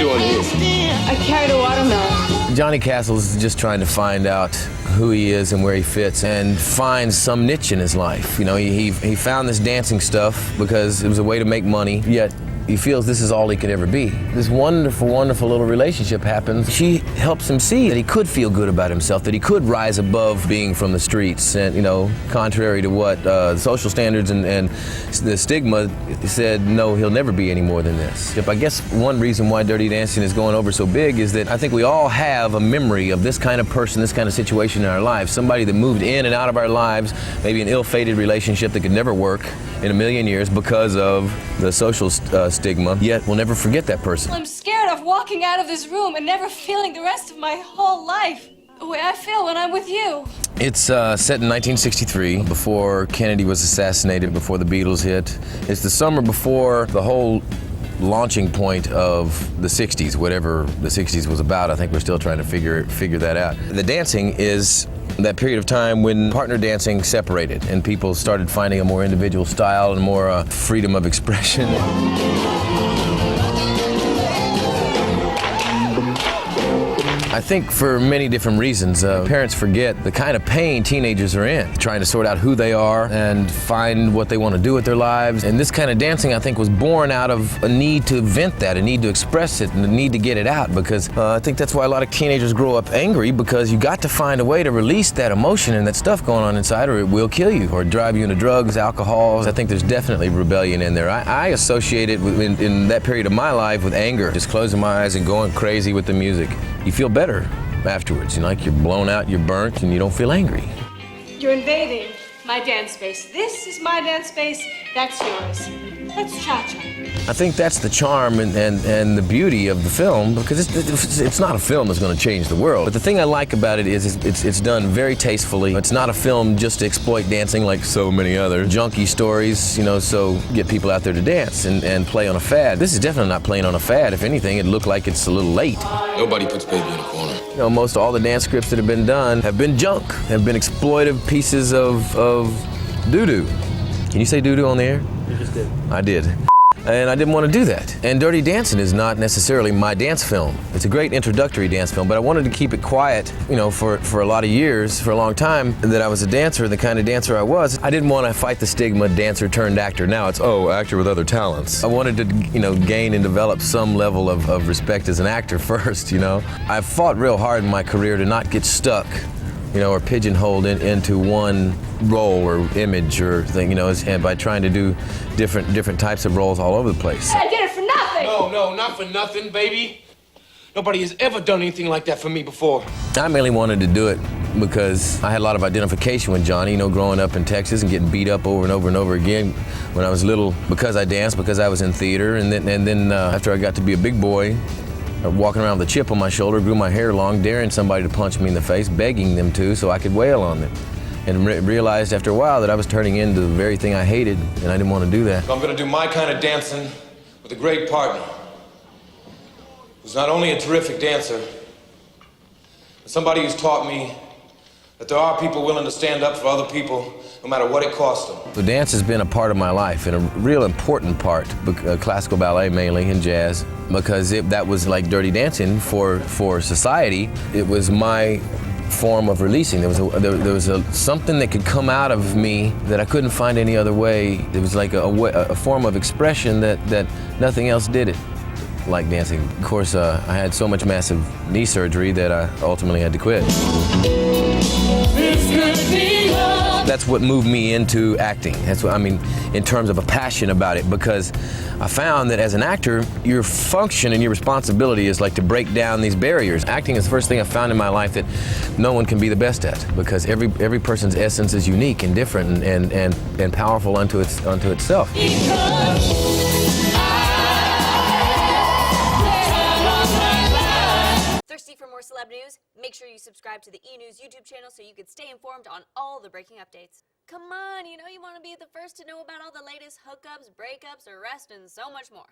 doing here? I carried a watermelon. Johnny Castle's just trying to find out who he is and where he fits and find some niche in his life. You know, he found this dancing stuff because it was a way to make money, yet he feels this is all he could ever be. This wonderful, wonderful little relationship happens. She helps him see that he could feel good about himself, that he could rise above being from the streets. And, you know, contrary to what social standards and the stigma said, no, he'll never be any more than this. I guess one reason why Dirty Dancing is going over so big is that I think we all have a memory of this kind of person, this kind of situation in our lives. Somebody that moved in and out of our lives, maybe an ill-fated relationship that could never work in a million years because of the social stigma, yet we'll never forget that person. I'm scared of walking out of this room and never feeling the rest of my whole life the way I feel when I'm with you. It's set in 1963, before Kennedy was assassinated, before the Beatles hit. It's the summer before the whole launching point of the 60s, whatever the 60s was about. I think we're still trying to figure that out. The dancing is that period of time when partner dancing separated and people started finding a more individual style and more freedom of expression. I think for many different reasons. Parents forget the kind of pain teenagers are in, trying to sort out who they are and find what they want to do with their lives. And this kind of dancing, I think, was born out of a need to vent that, a need to express it, and a need to get it out. Because I think that's why a lot of teenagers grow up angry, because you got to find a way to release that emotion and that stuff going on inside, or it will kill you, or drive you into drugs, alcohol. I think there's definitely rebellion in there. I associate it with, in that period of my life with anger, just closing my eyes and going crazy with the music. You feel better afterwards, you know, like you're blown out, you're burnt, and you don't feel angry. You're invading my dance space. This is my dance space, that's yours. Let's cha-cha. I think that's the charm and the beauty of the film, because it's not a film that's going to change the world. But the thing I like about it is it's done very tastefully. It's not a film just to exploit dancing like so many other junky stories, you know, so get people out there to dance and play on a fad. This is definitely not playing on a fad. If anything, it looked like it's a little late. Nobody puts baby in a corner. You know, most all the dance scripts that have been done have been junk, have been exploitive pieces of doo-doo. Can you say doo-doo on the air? You just did. I did. And I didn't want to do that. And Dirty Dancing is not necessarily my dance film. It's a great introductory dance film, but I wanted to keep it quiet, you know, for a lot of years, for a long time, that I was a dancer, the kind of dancer I was. I didn't want to fight the stigma, dancer turned actor. Now it's, oh, actor with other talents. I wanted to, you know, gain and develop some level of respect as an actor first, you know. I've fought real hard in my career to not get stuck, you know, or pigeonholed into one role or image or thing, you know, and by trying to do different types of roles all over the place. I did it for nothing! No, not for nothing, baby. Nobody has ever done anything like that for me before. I mainly wanted to do it because I had a lot of identification with Johnny, you know, growing up in Texas and getting beat up over and over and over again when I was little, because I danced, because I was in theater, and then after I got to be a big boy, walking around with a chip on my shoulder, grew my hair long, daring somebody to punch me in the face, begging them to so I could wail on them. And realized after a while that I was turning into the very thing I hated, and I didn't want to do that. So I'm going to do my kind of dancing with a great partner who's not only a terrific dancer, but somebody who's taught me that there are people willing to stand up for other people no matter what it costs them. So dance has been a part of my life, and a real important part, classical ballet mainly, and jazz, because that was like Dirty Dancing for society. It was my form of releasing. There was something that could come out of me that I couldn't find any other way. It was like a form of expression that nothing else did it like dancing. Of course, I had so much massive knee surgery that I ultimately had to quit. That's what moved me into acting. That's what I mean in terms of a passion about it, because I found that as an actor, your function and your responsibility is like to break down these barriers. Acting is the first thing I found in my life that no one can be the best at, because every person's essence is unique and different and powerful unto itself. Thirsty for more celeb news? Make sure you subscribe to the E! News YouTube channel so you can stay informed on all the breaking updates. Come on, you know you want to be the first to know about all the latest hookups, breakups, arrests, and so much more.